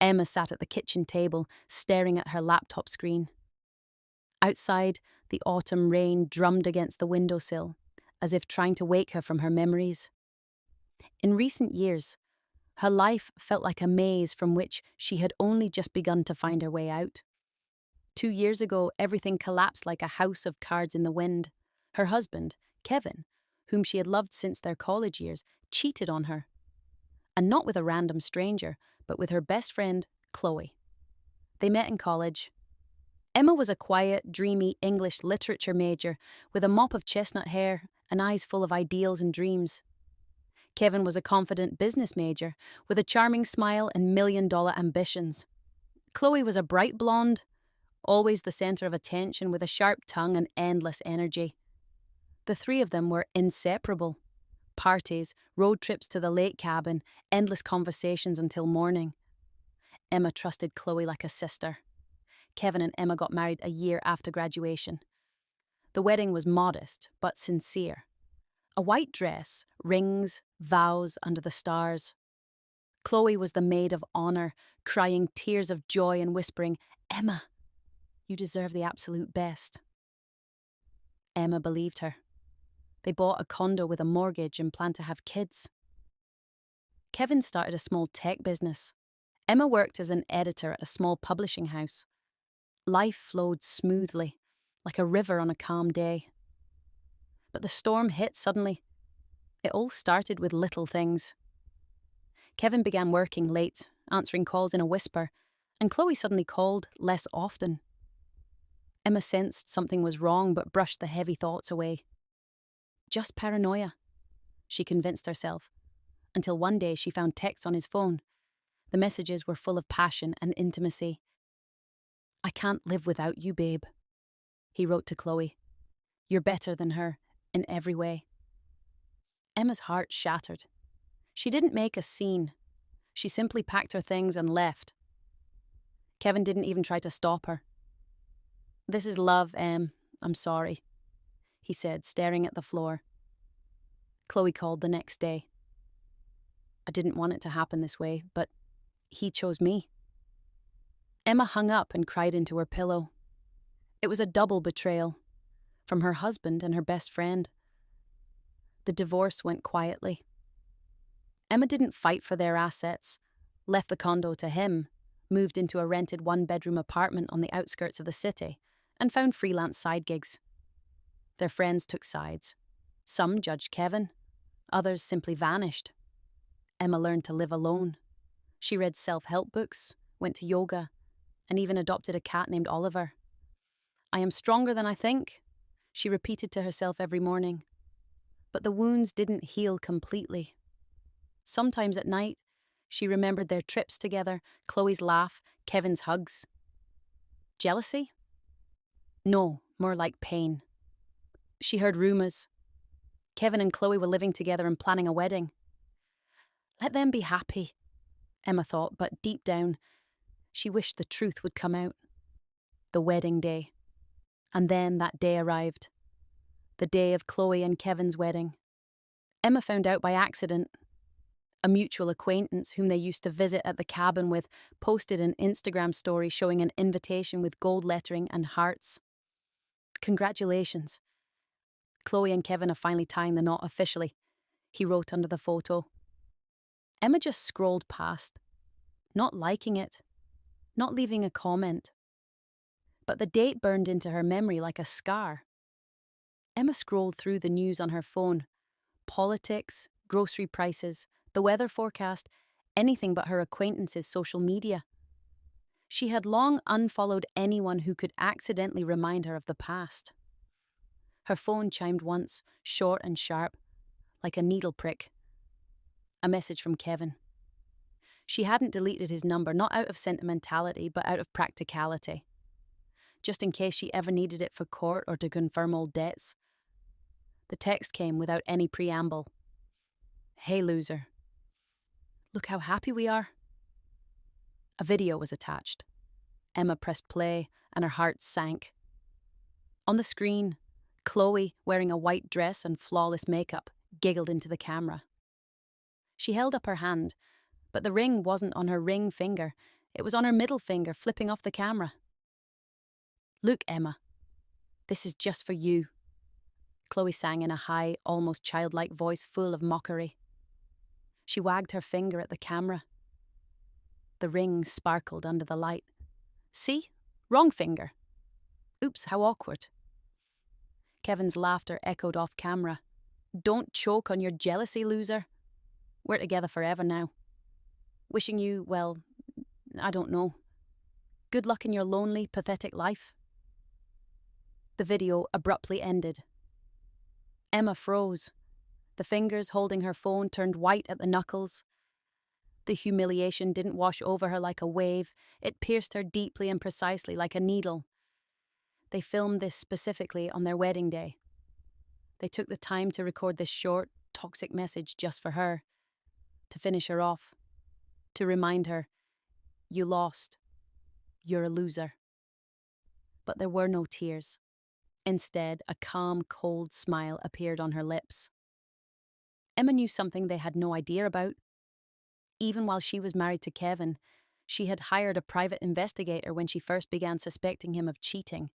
Emma sat at the kitchen table, staring at her laptop screen. Outside, the autumn rain drummed against the windowsill, as if trying to wake her from her memories. In recent years, her life felt like a maze from which she had only just begun to find her way out. 2 years ago, everything collapsed like a house of cards in the wind. Her husband, Kevin, whom she had loved since their college years, cheated on her. And not with a random stranger, but with her best friend, Chloe. They met in college. Emma was a quiet, dreamy English literature major with a mop of chestnut hair and eyes full of ideals and dreams. Kevin was a confident business major with a charming smile and million-dollar ambitions. Chloe was a bright blonde, always the center of attention with a sharp tongue and endless energy. The three of them were inseparable. Parties, road trips to the lake cabin, endless conversations until morning. Emma trusted Chloe like a sister. Kevin and Emma got married a year after graduation. The wedding was modest, but sincere. A white dress, rings, vows under the stars. Chloe was the maid of honor, crying tears of joy and whispering, "Emma, you deserve the absolute best." Emma believed her. They bought a condo with a mortgage and planned to have kids. Kevin started a small tech business. Emma worked as an editor at a small publishing house. Life flowed smoothly, like a river on a calm day. But the storm hit suddenly. It all started with little things. Kevin began working late, answering calls in a whisper, and Chloe suddenly called less often. Emma sensed something was wrong but brushed the heavy thoughts away. Just paranoia, she convinced herself, until one day she found texts on his phone. The messages were full of passion and intimacy. "I can't live without you, babe," he wrote to Chloe. "You're better than her, in every way." Emma's heart shattered. She didn't make a scene. She simply packed her things and left. Kevin didn't even try to stop her. "This is love, Em. I'm sorry," he said, staring at the floor. Chloe called the next day. "I didn't want it to happen this way, but he chose me." Emma hung up and cried into her pillow. It was a double betrayal, from her husband and her best friend. The divorce went quietly. Emma didn't fight for their assets, left the condo to him, moved into a rented one-bedroom apartment on the outskirts of the city, and found freelance side gigs. Their friends took sides. Some judged Kevin, others simply vanished. Emma learned to live alone. She read self-help books, went to yoga, and even adopted a cat named Oliver. "I am stronger than I think," she repeated to herself every morning. But the wounds didn't heal completely. Sometimes at night, she remembered their trips together, Chloe's laugh, Kevin's hugs. Jealousy? No, more like pain. She heard rumors. Kevin and Chloe were living together and planning a wedding. Let them be happy, Emma thought, but deep down, she wished the truth would come out. The wedding day. And then that day arrived. The day of Chloe and Kevin's wedding. Emma found out by accident. A mutual acquaintance whom they used to visit at the cabin with posted an Instagram story showing an invitation with gold lettering and hearts. "Congratulations. Chloe and Kevin are finally tying the knot officially," he wrote under the photo. Emma just scrolled past, not liking it, not leaving a comment. But the date burned into her memory like a scar. Emma scrolled through the news on her phone. Politics, grocery prices, the weather forecast, anything but her acquaintances' social media. She had long unfollowed anyone who could accidentally remind her of the past. Her phone chimed once, short and sharp, like a needle prick. A message from Kevin. She hadn't deleted his number, not out of sentimentality, but out of practicality. Just in case she ever needed it for court or to confirm old debts. The text came without any preamble. "Hey, loser. Look how happy we are." A video was attached. Emma pressed play and her heart sank. On the screen, Chloe, wearing a white dress and flawless makeup, giggled into the camera. She held up her hand, but the ring wasn't on her ring finger. It was on her middle finger, flipping off the camera. "Look, Emma, this is just for you," Chloe sang in a high, almost childlike voice full of mockery. She wagged her finger at the camera. The rings sparkled under the light. "See? Wrong finger. Oops, how awkward." Kevin's laughter echoed off camera. "Don't choke on your jealousy, loser. We're together forever now. Wishing you, well, I don't know. Good luck in your lonely, pathetic life." The video abruptly ended. Emma froze. The fingers holding her phone turned white at the knuckles. The humiliation didn't wash over her like a wave. It pierced her deeply and precisely like a needle. They filmed this specifically on their wedding day. They took the time to record this short, toxic message just for her, to finish her off, to remind her, "You lost. You're a loser." But there were no tears. Instead, a calm, cold smile appeared on her lips. Emma knew something they had no idea about. Even while she was married to Kevin, she had hired a private investigator when she first began suspecting him of cheating.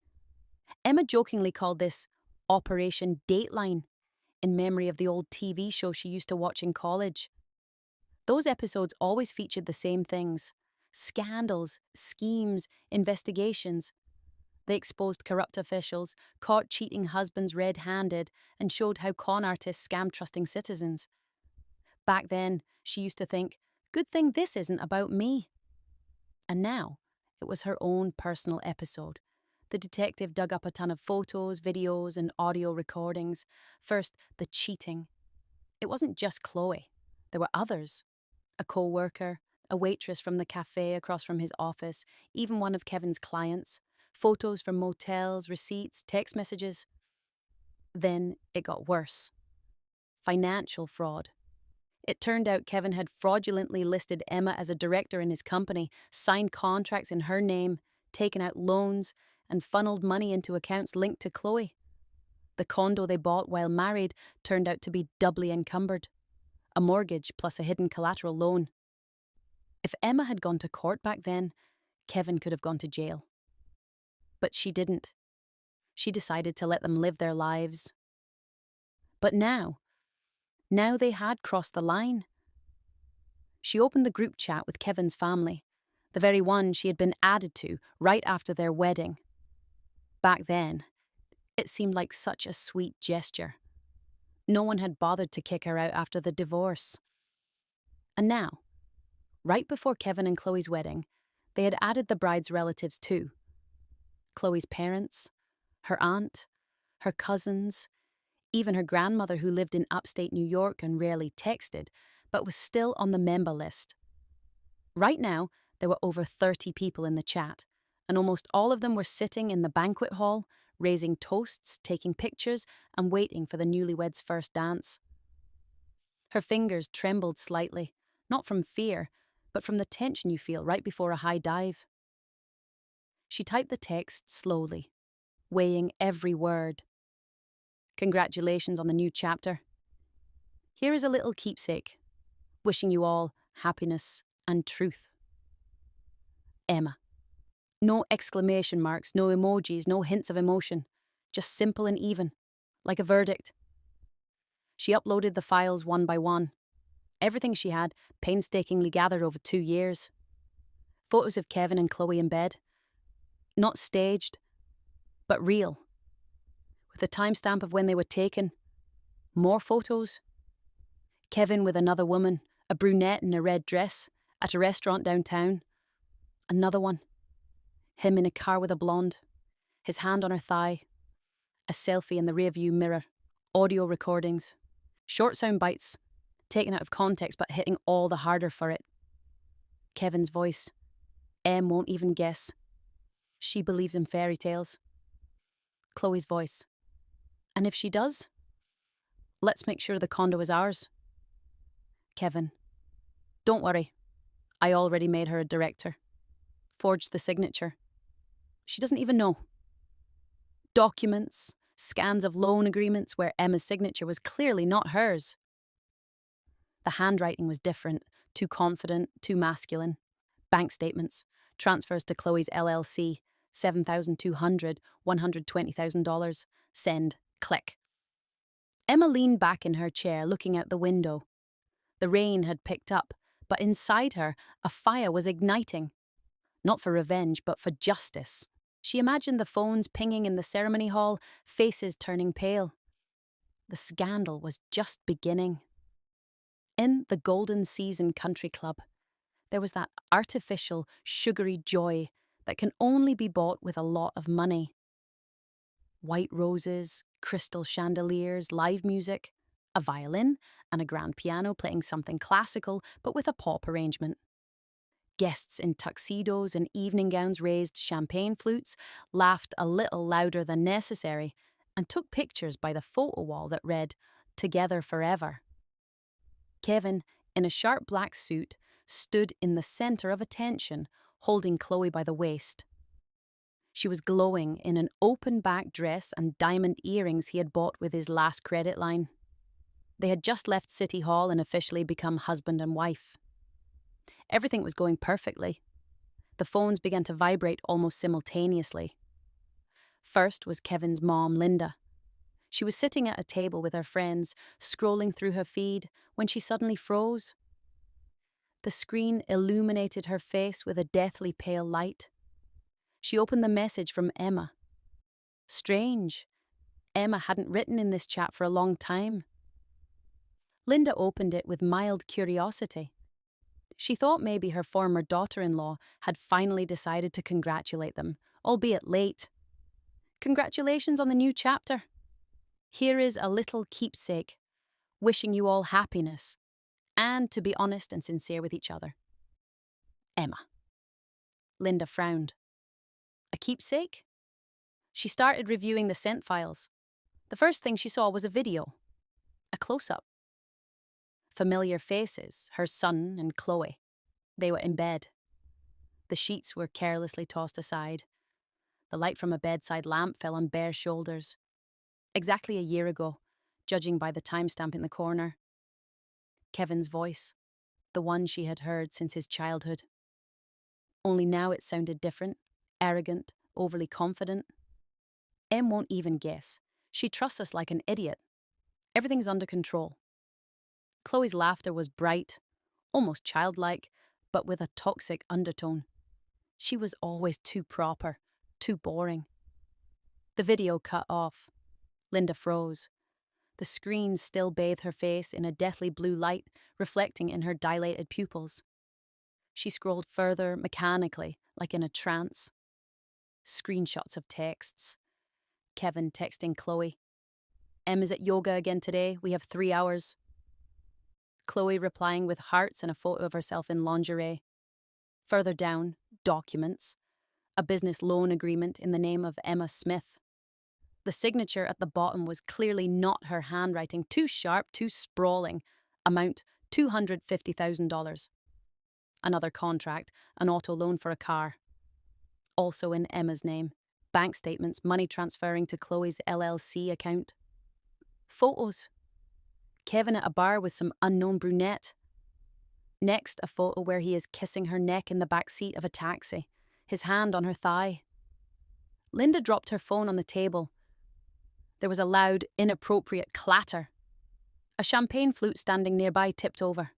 Emma jokingly called this Operation Dateline, in memory of the old TV show she used to watch in college. Those episodes always featured the same things: scandals, schemes, investigations. They exposed corrupt officials, caught cheating husbands red-handed, and showed how con artists scam trusting citizens. Back then, she used to think, good thing this isn't about me. And now, it was her own personal episode. The detective dug up a ton of photos, videos, and audio recordings. First, the cheating. It wasn't just Chloe. There were others. A co-worker, a waitress from the cafe across from his office, even one of Kevin's clients. Photos from motels, receipts, text messages. Then it got worse. Financial fraud. It turned out Kevin had fraudulently listed Emma as a director in his company, signed contracts in her name, taken out loans, and funneled money into accounts linked to Chloe. The condo they bought while married turned out to be doubly encumbered. A mortgage plus a hidden collateral loan. If Emma had gone to court back then, Kevin could have gone to jail. But she didn't. She decided to let them live their lives. But now they had crossed the line. She opened the group chat with Kevin's family, the very one she had been added to right after their wedding. Back then, it seemed like such a sweet gesture. No one had bothered to kick her out after the divorce. And now, right before Kevin and Chloe's wedding, they had added the bride's relatives too. Chloe's parents, her aunt, her cousins, even her grandmother who lived in upstate New York and rarely texted, but was still on the member list. Right now, there were over 30 people in the chat, and almost all of them were sitting in the banquet hall, raising toasts, taking pictures, and waiting for the newlyweds' first dance. Her fingers trembled slightly, not from fear, but from the tension you feel right before a high dive. She typed the text slowly, weighing every word. "Congratulations on the new chapter. Here is a little keepsake, wishing you all happiness and truth. Emma." No exclamation marks, no emojis, no hints of emotion. Just simple and even, like a verdict. She uploaded the files one by one. Everything she had, painstakingly gathered over 2 years. Photos of Kevin and Chloe in bed. Not staged, but real. With a timestamp of when they were taken. More photos. Kevin with another woman, a brunette in a red dress, at a restaurant downtown. Another one. Him in a car with a blonde, his hand on her thigh. A selfie in the rearview mirror. Audio recordings. Short sound bites, taken out of context but hitting all the harder for it. Kevin's voice. Em won't even guess. She believes in fairy tales. Chloe's voice. And if she does, let's make sure the condo is ours. Kevin. Don't worry. I already made her a director. Forged the signature. She doesn't even know. Documents, scans of loan agreements where Emma's signature was clearly not hers. The handwriting was different, too confident, too masculine. Bank statements, transfers to Chloe's LLC, $7,200, $120,000. Send. Click. Emma leaned back in her chair, looking out the window. The rain had picked up, but inside her, a fire was igniting. Not for revenge, but for justice. She imagined the phones pinging in the ceremony hall, faces turning pale. The scandal was just beginning. In the Golden Season Country Club, there was that artificial, sugary joy that can only be bought with a lot of money. White roses, crystal chandeliers, live music, a violin, and a grand piano playing something classical but with a pop arrangement. Guests in tuxedos and evening gowns raised champagne flutes, laughed a little louder than necessary, and took pictures by the photo wall that read, "Together Forever." Kevin, in a sharp black suit, stood in the center of attention, holding Chloe by the waist. She was glowing in an open-back dress and diamond earrings he had bought with his last credit line. They had just left City Hall and officially become husband and wife. Everything was going perfectly. The phones began to vibrate almost simultaneously. First was Kevin's mom, Linda. She was sitting at a table with her friends, scrolling through her feed, when she suddenly froze. The screen illuminated her face with a deathly pale light. She opened the message from Emma. Strange. Emma hadn't written in this chat for a long time. Linda opened it with mild curiosity. She thought maybe her former daughter-in-law had finally decided to congratulate them, albeit late. Congratulations on the new chapter. Here is a little keepsake, wishing you all happiness, and to be honest and sincere with each other. Emma. Linda frowned. A keepsake? She started reviewing the sent files. The first thing she saw was a video. A close-up. Familiar faces, her son and Chloe. They were in bed. The sheets were carelessly tossed aside. The light from a bedside lamp fell on bare shoulders. Exactly a year ago, judging by the timestamp in the corner. Kevin's voice, the one she had heard since his childhood. Only now it sounded different, arrogant, overly confident. Em won't even guess. She trusts us like an idiot. Everything's under control. Chloe's laughter was bright, almost childlike, but with a toxic undertone. She was always too proper, too boring. The video cut off. Linda froze. The screen still bathed her face in a deathly blue light, reflecting in her dilated pupils. She scrolled further mechanically, like in a trance. Screenshots of texts. Kevin texting Chloe. Em is at yoga again today. We have 3 hours. Chloe replying with hearts and a photo of herself in lingerie. Further down, documents. A business loan agreement in the name of Emma Smith. The signature at the bottom was clearly not her handwriting, too sharp, too sprawling. Amount $250,000. Another contract, an auto loan for a car. Also in Emma's name. Bank statements, money transferring to Chloe's LLC account. Photos. Kevin at a bar with some unknown brunette. Next, a photo where he is kissing her neck in the back seat of a taxi, his hand on her thigh. Linda dropped her phone on the table. There was a loud, inappropriate clatter. A champagne flute standing nearby tipped over.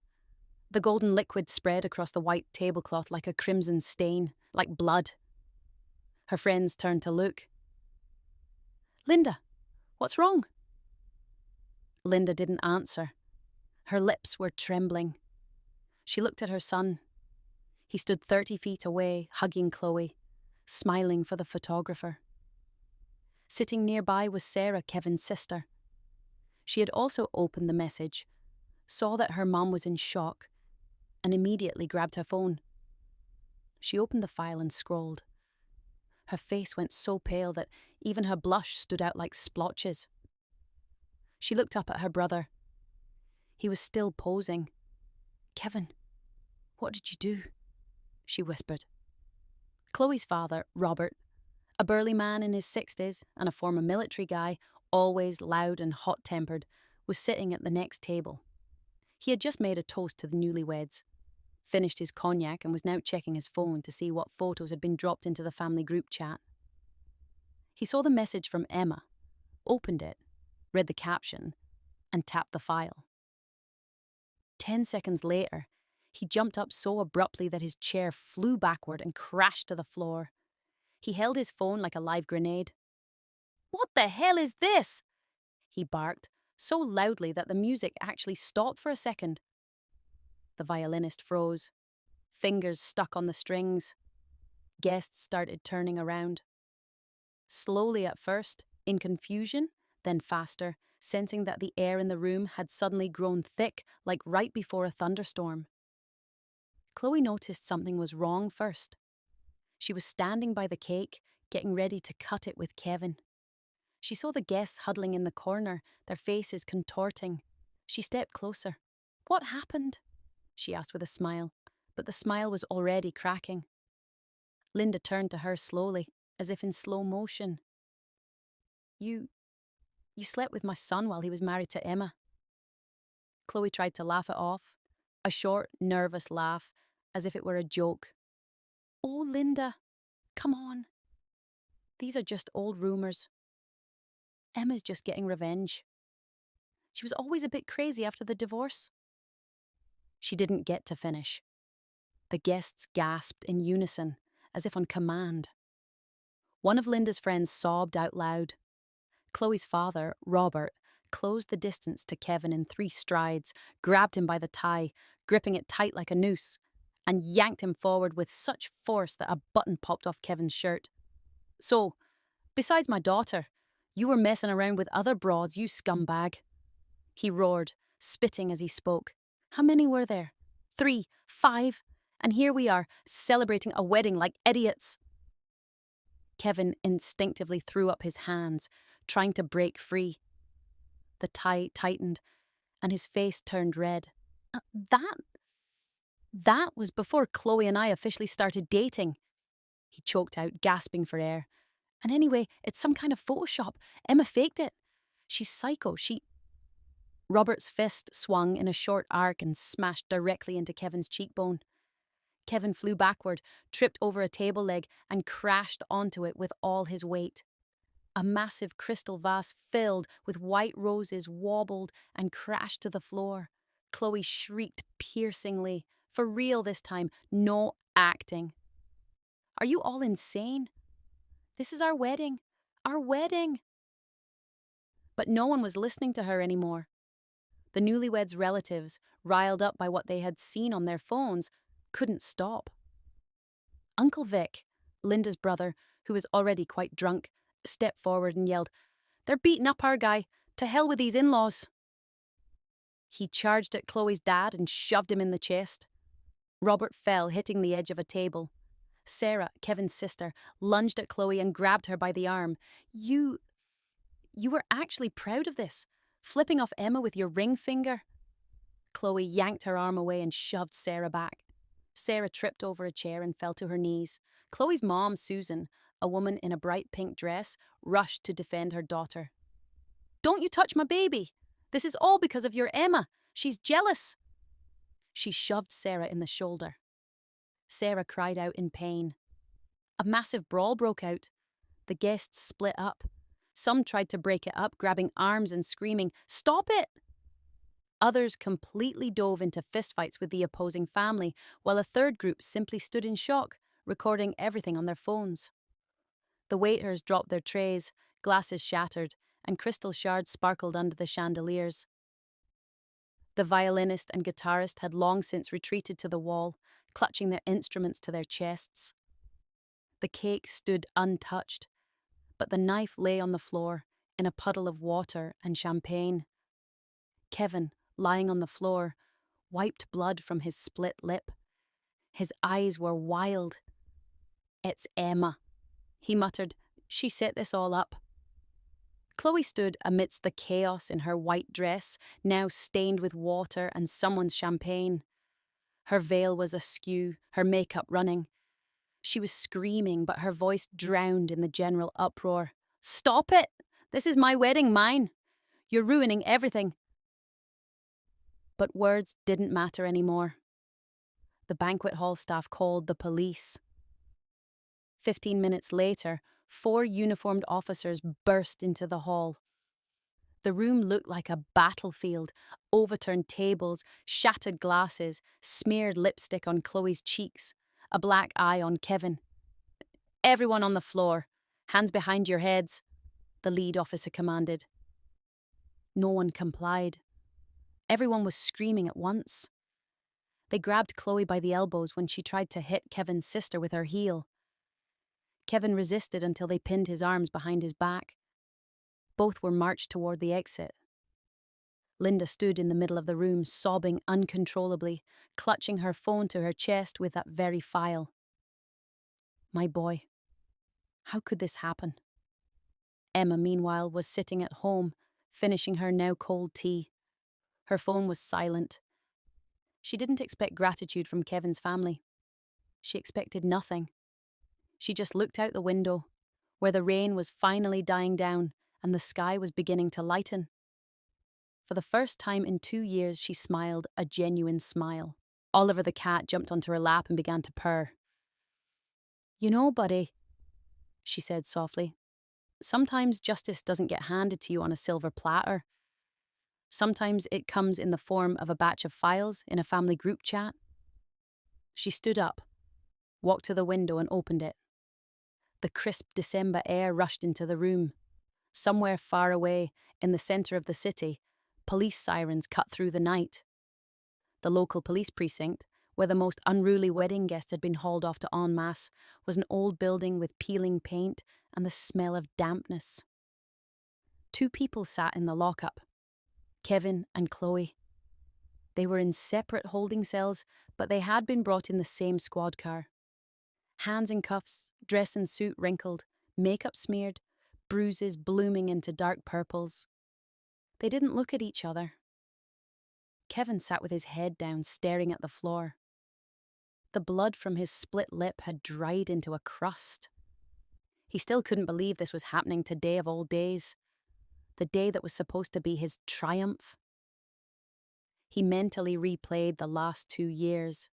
The golden liquid spread across the white tablecloth like a crimson stain, like blood. Her friends turned to look. Linda, what's wrong? Linda didn't answer. Her lips were trembling. She looked at her son. He stood 30 feet away, hugging Chloe, smiling for the photographer. Sitting nearby was Sarah, Kevin's sister. She had also opened the message, saw that her mom was in shock, and immediately grabbed her phone. She opened the file and scrolled. Her face went so pale that even her blush stood out like splotches. She looked up at her brother. He was still posing. Kevin, what did you do? She whispered. Chloe's father, Robert, a burly man in his 60s and a former military guy, always loud and hot-tempered, was sitting at the next table. He had just made a toast to the newlyweds. finished his cognac and was now checking his phone to see what photos had been dropped into the family group chat. He saw the message from Emma, opened it, read the caption, and tapped the file. 10 seconds later, he jumped up so abruptly that his chair flew backward and crashed to the floor. He held his phone like a live grenade. "What the hell is this?" he barked, so loudly that the music actually stopped for a second. The violinist froze. Fingers stuck on the strings. Guests started turning around. Slowly at first, in confusion, then faster, sensing that the air in the room had suddenly grown thick, like right before a thunderstorm. Chloe noticed something was wrong first. She was standing by the cake, getting ready to cut it with Kevin. She saw the guests huddling in the corner, their faces contorting. She stepped closer. "What happened?" she asked with a smile, but the smile was already cracking. Linda turned to her slowly, as if in slow motion. You slept with my son while he was married to Emma." Chloe tried to laugh it off, a short, nervous laugh, as if it were a joke. "Oh, Linda, come on. These are just old rumors. Emma's just getting revenge. She was always a bit crazy after the divorce." She didn't get to finish. The guests gasped in unison, as if on command. One of Linda's friends sobbed out loud. Chloe's father, Robert, closed the distance to Kevin in 3 strides, grabbed him by the tie, gripping it tight like a noose, and yanked him forward with such force that a button popped off Kevin's shirt. "So, besides my daughter, you were messing around with other broads, you scumbag," he roared, spitting as he spoke. "How many were there? 3, 5, and here we are, celebrating a wedding like idiots." Kevin instinctively threw up his hands, trying to break free. The tie tightened, and his face turned red. That was before Chloe and I officially started dating," he choked out, gasping for air. "And anyway, it's some kind of Photoshop. Emma faked it. She's psycho. Robert's fist swung in a short arc and smashed directly into Kevin's cheekbone. Kevin flew backward, tripped over a table leg, and crashed onto it with all his weight. A massive crystal vase filled with white roses wobbled and crashed to the floor. Chloe shrieked piercingly. For real this time, no acting. "Are you all insane? This is our wedding. Our wedding!" But no one was listening to her anymore. The newlyweds' relatives, riled up by what they had seen on their phones, couldn't stop. Uncle Vic, Linda's brother, who was already quite drunk, stepped forward and yelled, "They're beating up our guy. To hell with these in-laws." He charged at Chloe's dad and shoved him in the chest. Robert fell, hitting the edge of a table. Sarah, Kevin's sister, lunged at Chloe and grabbed her by the arm. You were actually proud of this, flipping off Emma with your ring finger." Chloe yanked her arm away and shoved Sarah back. Sarah tripped over a chair and fell to her knees. Chloe's mom, Susan, a woman in a bright pink dress, rushed to defend her daughter. "Don't you touch my baby! This is all because of your Emma. She's jealous." She shoved Sarah in the shoulder. Sarah cried out in pain. A massive brawl broke out. The guests split up. Some tried to break it up, grabbing arms and screaming, "Stop it!" Others completely dove into fistfights with the opposing family, while a third group simply stood in shock, recording everything on their phones. The waiters dropped their trays, glasses shattered, and crystal shards sparkled under the chandeliers. The violinist and guitarist had long since retreated to the wall, clutching their instruments to their chests. The cake stood untouched, but the knife lay on the floor in a puddle of water and champagne. Kevin, lying on the floor, wiped blood from his split lip. His eyes were wild. "It's Emma," he muttered. "She set this all up." Chloe stood amidst the chaos in her white dress, now stained with water and someone's champagne. Her veil was askew, her makeup running. She was screaming, but her voice drowned in the general uproar. "Stop it! This is my wedding, mine. You're ruining everything." But words didn't matter anymore. The banquet hall staff called the police. 15 minutes later, 4 uniformed officers burst into the hall. The room looked like a battlefield: overturned tables, shattered glasses, smeared lipstick on Chloe's cheeks, a black eye on Kevin. "Everyone on the floor, hands behind your heads," the lead officer commanded. No one complied. Everyone was screaming at once. They grabbed Chloe by the elbows when she tried to hit Kevin's sister with her heel. Kevin resisted until they pinned his arms behind his back. Both were marched toward the exit. Linda stood in the middle of the room, sobbing uncontrollably, clutching her phone to her chest with that very file. My boy. How could this happen? Emma, meanwhile, was sitting at home, finishing her now cold tea. Her phone was silent. She didn't expect gratitude from Kevin's family. She expected nothing. She just looked out the window, where the rain was finally dying down and the sky was beginning to lighten. For the first time in 2 years, she smiled a genuine smile. Oliver the cat jumped onto her lap and began to purr. "You know, buddy," she said softly, "sometimes justice doesn't get handed to you on a silver platter. Sometimes it comes in the form of a batch of files in a family group chat." She stood up, walked to the window and opened it. The crisp December air rushed into the room. Somewhere far away, in the centre of the city, police sirens cut through the night. The local police precinct, where the most unruly wedding guest had been hauled off to en masse, was an old building with peeling paint and the smell of dampness. 2 people sat in the lockup, Kevin and Chloe. They were in separate holding cells, but they had been brought in the same squad car. Hands in cuffs, dress and suit wrinkled, makeup smeared, bruises blooming into dark purples. They didn't look at each other. Kevin sat with his head down, staring at the floor. The blood from his split lip had dried into a crust. He still couldn't believe this was happening today of all days, the day that was supposed to be his triumph. He mentally replayed the last 2 years.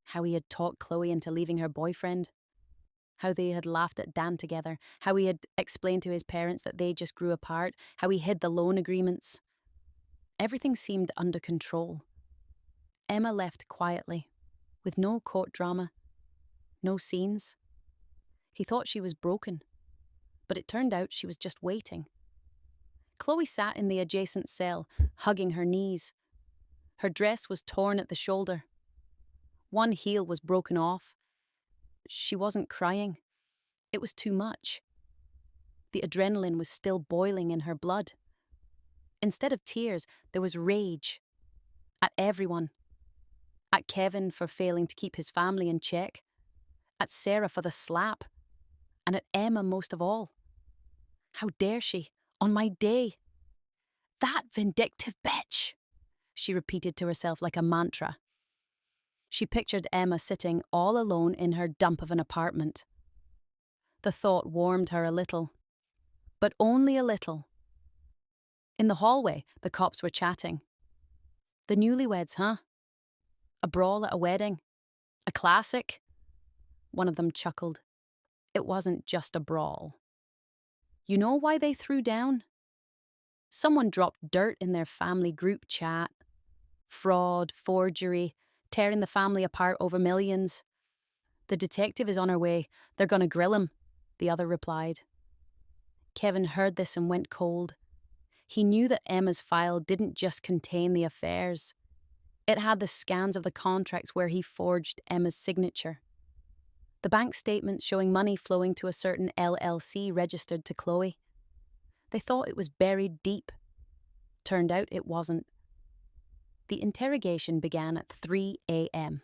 How he had talked Chloe into leaving her boyfriend. How they had laughed at Dan together. How he had explained to his parents that they just grew apart. How he hid the loan agreements. Everything seemed under control. Emma left quietly, with no court drama, no scenes. He thought she was broken, but it turned out she was just waiting. Chloe sat in the adjacent cell, hugging her knees. Her dress was torn at the shoulder. One heel was broken off. She wasn't crying. It was too much. The adrenaline was still boiling in her blood. Instead of tears, there was rage. At everyone. At Kevin for failing to keep his family in check. At Sarah for the slap. And at Emma most of all. How dare she, on my day? "That vindictive bitch," she repeated to herself like a mantra. She pictured Emma sitting all alone in her dump of an apartment. The thought warmed her a little, but only a little. In the hallway, the cops were chatting. "The newlyweds, huh? A brawl at a wedding? A classic?" One of them chuckled. "It wasn't just a brawl. You know why they threw down? Someone dropped dirt in their family group chat. Fraud, forgery, tearing the family apart over millions. The detective is on her way. They're going to grill him," the other replied. Kevin heard this and went cold. He knew that Emma's file didn't just contain the affairs. It had the scans of the contracts where he forged Emma's signature. The bank statements showing money flowing to a certain LLC registered to Chloe. They thought it was buried deep. Turned out it wasn't. The interrogation began at 3 a.m.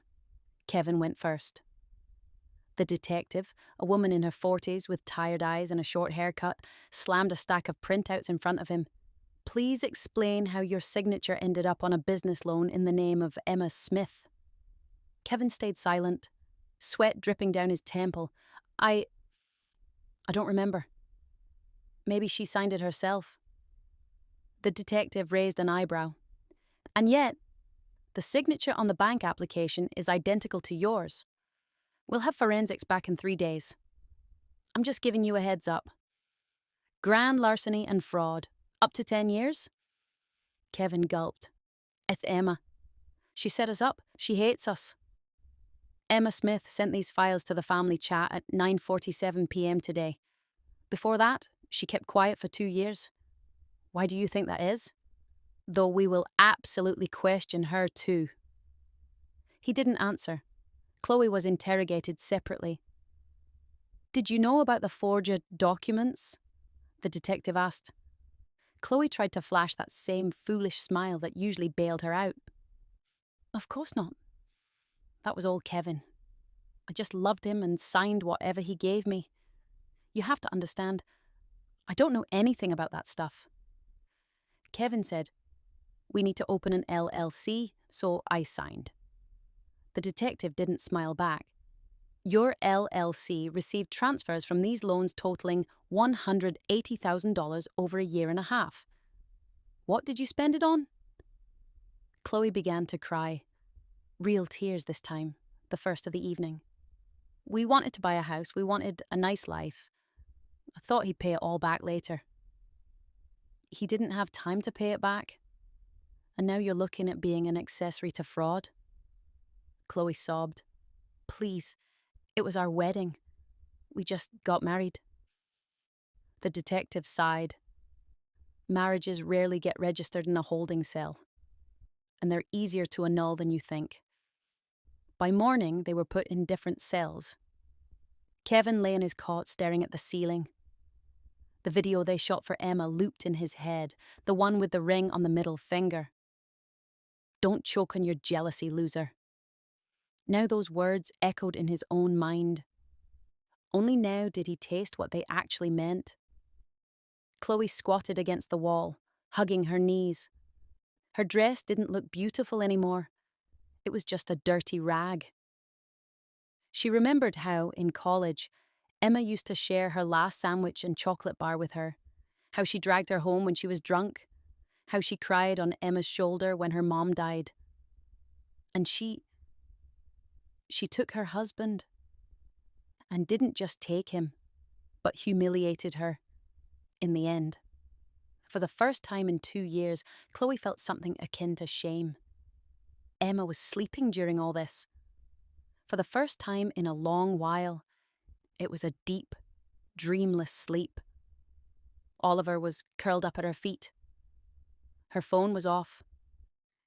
Kevin went first. The detective, a woman in her 40s with tired eyes and a short haircut, slammed a stack of printouts in front of him. "Please explain how your signature ended up on a business loan in the name of Emma Smith." Kevin stayed silent, sweat dripping down his temple. I don't remember. Maybe she signed it herself." The detective raised an eyebrow. "And yet, The signature on the bank application is identical to yours. We'll have forensics back in 3 days. I'm just giving you a heads up. Grand larceny and fraud. Up to 10 years? Kevin gulped. It's Emma. She set us up. She hates us. Emma Smith sent these files to the family chat at 9:47 p.m. today. Before that, she kept quiet for 2 years. Why do you think that is? Though we will absolutely question her too. He didn't answer. Chloe was interrogated separately. Did you know about the forged documents? The detective asked. Chloe tried to flash that same foolish smile that usually bailed her out. Of course not. That was all Kevin. I just loved him and signed whatever he gave me. You have to understand, I don't know anything about that stuff. Kevin said, we need to open an LLC, so I signed. The detective didn't smile back. Your LLC received transfers from these loans totaling $180,000 over a year and a half. What did you spend it on? Chloe began to cry. Real tears this time, the first of the evening. We wanted to buy a house. We wanted a nice life. I thought he'd pay it all back later. He didn't have time to pay it back. And now you're looking at being an accessory to fraud? Chloe sobbed. Please, it was our wedding. We just got married. The detective sighed. Marriages rarely get registered in a holding cell, and they're easier to annul than you think. By morning, they were put in different cells. Kevin lay in his cot staring at the ceiling. The video they shot for Emma looped in his head, the one with the ring on the middle finger. Don't choke on your jealousy, loser. Now those words echoed in his own mind. Only now did he taste what they actually meant. Chloe squatted against the wall, hugging her knees. Her dress didn't look beautiful anymore. It was just a dirty rag. She remembered how, in college, Emma used to share her last sandwich and chocolate bar with her, how she dragged her home when she was drunk, how she cried on Emma's shoulder when her mom died. And she took her husband, and didn't just take him, but humiliated her, in the end. For the first time in 2 years, Chloe felt something akin to shame. Emma was sleeping during all this. For the first time in a long while, it was a deep, dreamless sleep. Oliver was curled up at her feet. Her phone was off.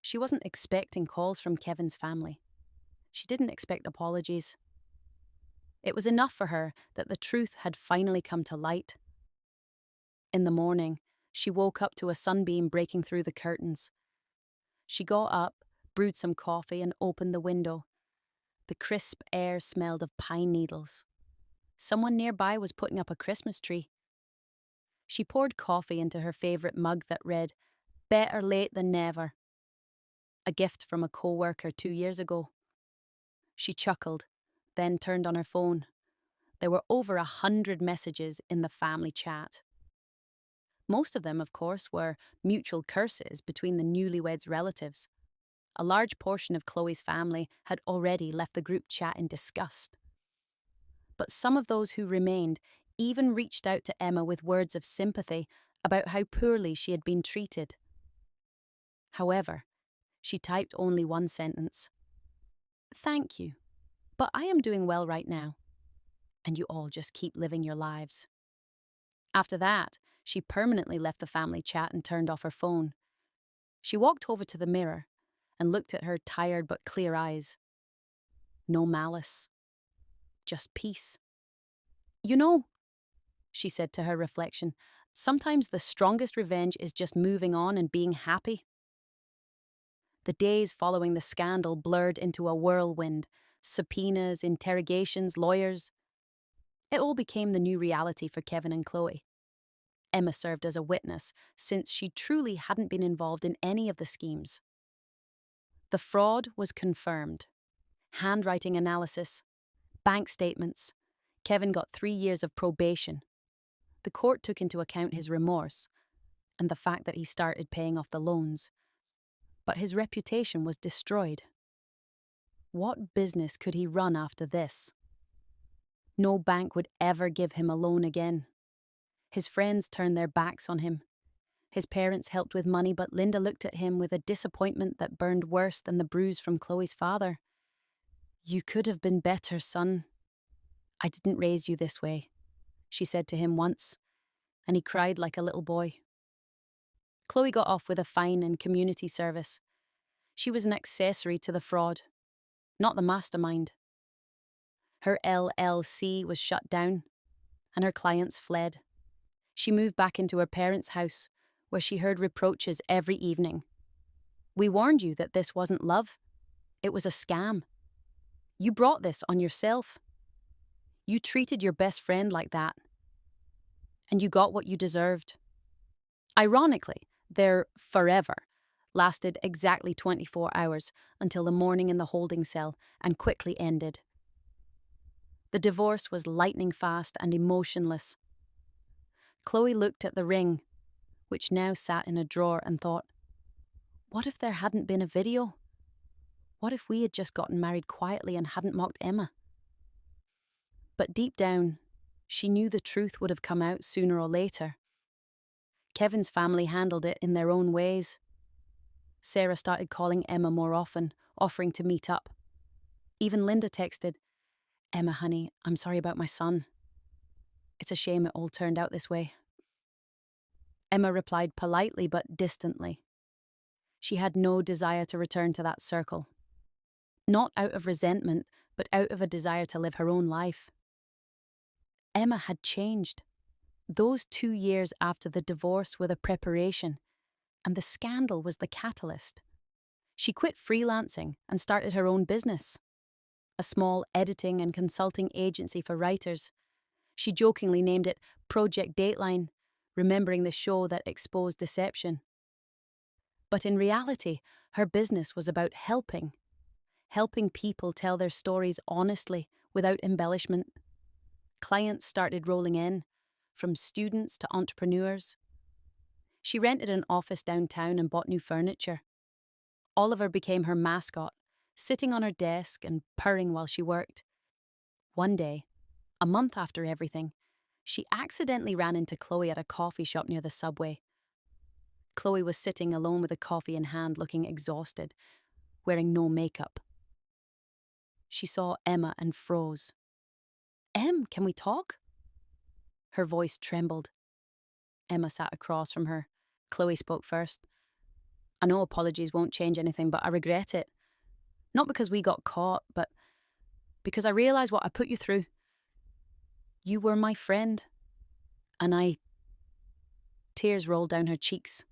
She wasn't expecting calls from Kevin's family. She didn't expect apologies. It was enough for her that the truth had finally come to light. In the morning, she woke up to a sunbeam breaking through the curtains. She got up, brewed some coffee, and opened the window. The crisp air smelled of pine needles. Someone nearby was putting up a Christmas tree. She poured coffee into her favourite mug that read, "Better late than never." A gift from a co-worker 2 years ago. She chuckled, then turned on her phone. There were over 100 messages in the family chat. Most of them, of course, were mutual curses between the newlyweds' relatives. A large portion of Chloe's family had already left the group chat in disgust. But some of those who remained even reached out to Emma with words of sympathy about how poorly she had been treated. However, she typed only one sentence. "Thank you, but I am doing well right now. And you all just keep living your lives." After that, she permanently left the family chat and turned off her phone. She walked over to the mirror and looked at her tired but clear eyes. No malice, just peace. "You know," she said to her reflection, "sometimes the strongest revenge is just moving on and being happy." The days following the scandal blurred into a whirlwind. Subpoenas, interrogations, lawyers. It all became the new reality for Kevin and Chloe. Emma served as a witness, since she truly hadn't been involved in any of the schemes. The fraud was confirmed. Handwriting analysis, bank statements. Kevin got 3 years of probation. The court took into account his remorse and the fact that he started paying off the loans. but his reputation was destroyed. What business could he run after this? No bank would ever give him a loan again. His friends turned their backs on him. His parents helped with money, but Linda looked at him with a disappointment that burned worse than the bruise from Chloe's father. "You could have been better, son. I didn't raise you this way," she said to him once, and he cried like a little boy. Chloe got off with a fine in community service. She was an accessory to the fraud, not the mastermind. Her LLC was shut down, and her clients fled. She moved back into her parents' house, where she heard reproaches every evening. "We warned you that this wasn't love. It was a scam. You brought this on yourself. You treated your best friend like that. And you got what you deserved." Ironically, their forever lasted exactly 24 hours until the morning in the holding cell and quickly ended. The divorce was lightning fast and emotionless. Chloe looked at the ring, which now sat in a drawer, and thought, what if there hadn't been a video? What if we had just gotten married quietly and hadn't mocked Emma? But deep down, she knew the truth would have come out sooner or later. Kevin's family handled it in their own ways. Sarah started calling Emma more often, offering to meet up. Even Linda texted, "Emma, honey, I'm sorry about my son. It's a shame it all turned out this way." Emma replied politely but distantly. She had no desire to return to that circle. Not out of resentment, but out of a desire to live her own life. Emma had changed. Those 2 years after the divorce were the preparation, and the scandal was the catalyst. She quit freelancing and started her own business, a small editing and consulting agency for writers. She jokingly named it Project Dateline, remembering the show that exposed deception. But in reality, her business was about helping people tell their stories honestly, without embellishment. Clients started rolling in, from students to entrepreneurs. She rented an office downtown and bought new furniture. Oliver became her mascot, sitting on her desk and purring while she worked. One day, a month after everything, she accidentally ran into Chloe at a coffee shop near the subway. Chloe was sitting alone with a coffee in hand, looking exhausted, wearing no makeup. She saw Emma and froze. "Em, can we talk?" Her voice trembled. Emma sat across from her. Chloe spoke first. "I know apologies won't change anything, but I regret it. Not because we got caught, but because I realised what I put you through. You were my friend, and I..." Tears rolled down her cheeks.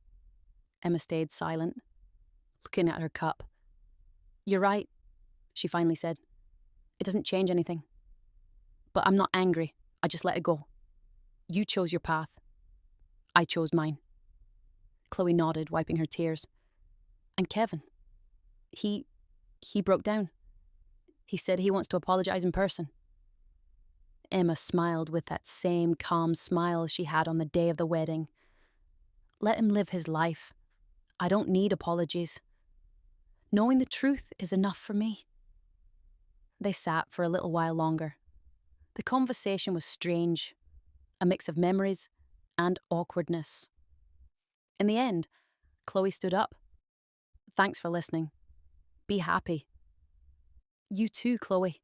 Emma stayed silent, looking at her cup. "You're right," she finally said. "It doesn't change anything. But I'm not angry. I just let it go. You chose your path. I chose mine." Chloe nodded, wiping her tears. "And Kevin, he broke down. He said he wants to apologise in person." Emma smiled with that same calm smile she had on the day of the wedding. "Let him live his life. I don't need apologies. Knowing the truth is enough for me." They sat for a little while longer. The conversation was strange, a mix of memories and awkwardness. In the end, Chloe stood up. "Thanks for listening. Be happy." "You too, Chloe,"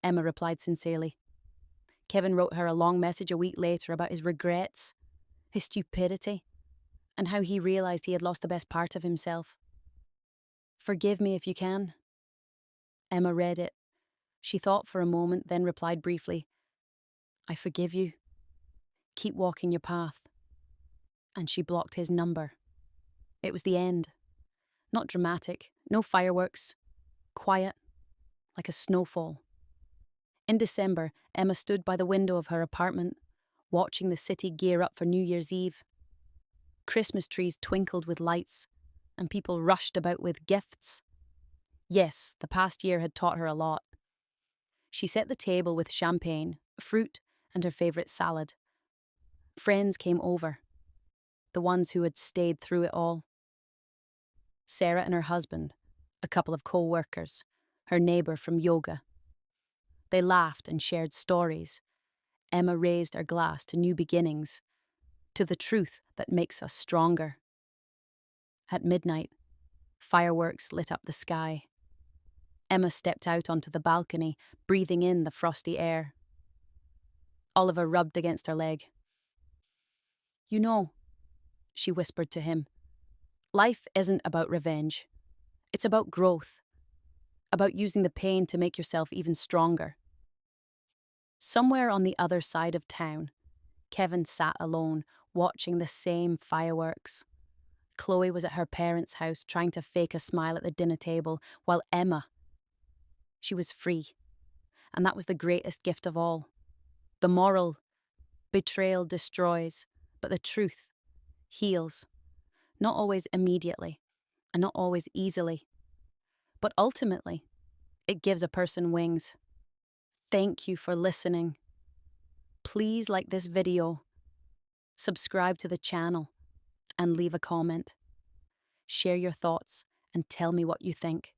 Emma replied sincerely. Kevin wrote her a long message a week later about his regrets, his stupidity, and how he realised he had lost the best part of himself. "Forgive me if you can." Emma read it. She thought for a moment, then replied briefly, "I forgive you. Keep walking your path." And she blocked his number. It was the end. Not dramatic, no fireworks. Quiet, like a snowfall. In December, Emma stood by the window of her apartment, watching the city gear up for New Year's Eve. Christmas trees twinkled with lights, and people rushed about with gifts. Yes, the past year had taught her a lot. She set the table with champagne, fruit, and her favourite salad. Friends came over, the ones who had stayed through it all. Sarah and her husband, a couple of co-workers, her neighbor from yoga. They laughed and shared stories. Emma raised her glass to new beginnings, to the truth that makes us stronger. At midnight, fireworks lit up the sky. Emma stepped out onto the balcony, breathing in the frosty air. Oliver rubbed against her leg. "You know," she whispered to him, "life isn't about revenge. It's about growth, about using the pain to make yourself even stronger." Somewhere on the other side of town, Kevin sat alone, watching the same fireworks. Chloe was at her parents' house trying to fake a smile at the dinner table, while Emma, she was free. And that was the greatest gift of all. The moral, betrayal destroys, but the truth heals. Not always immediately, and not always easily. But ultimately, it gives a person wings. Thank you for listening. Please like this video, subscribe to the channel, and leave a comment. Share your thoughts and tell me what you think.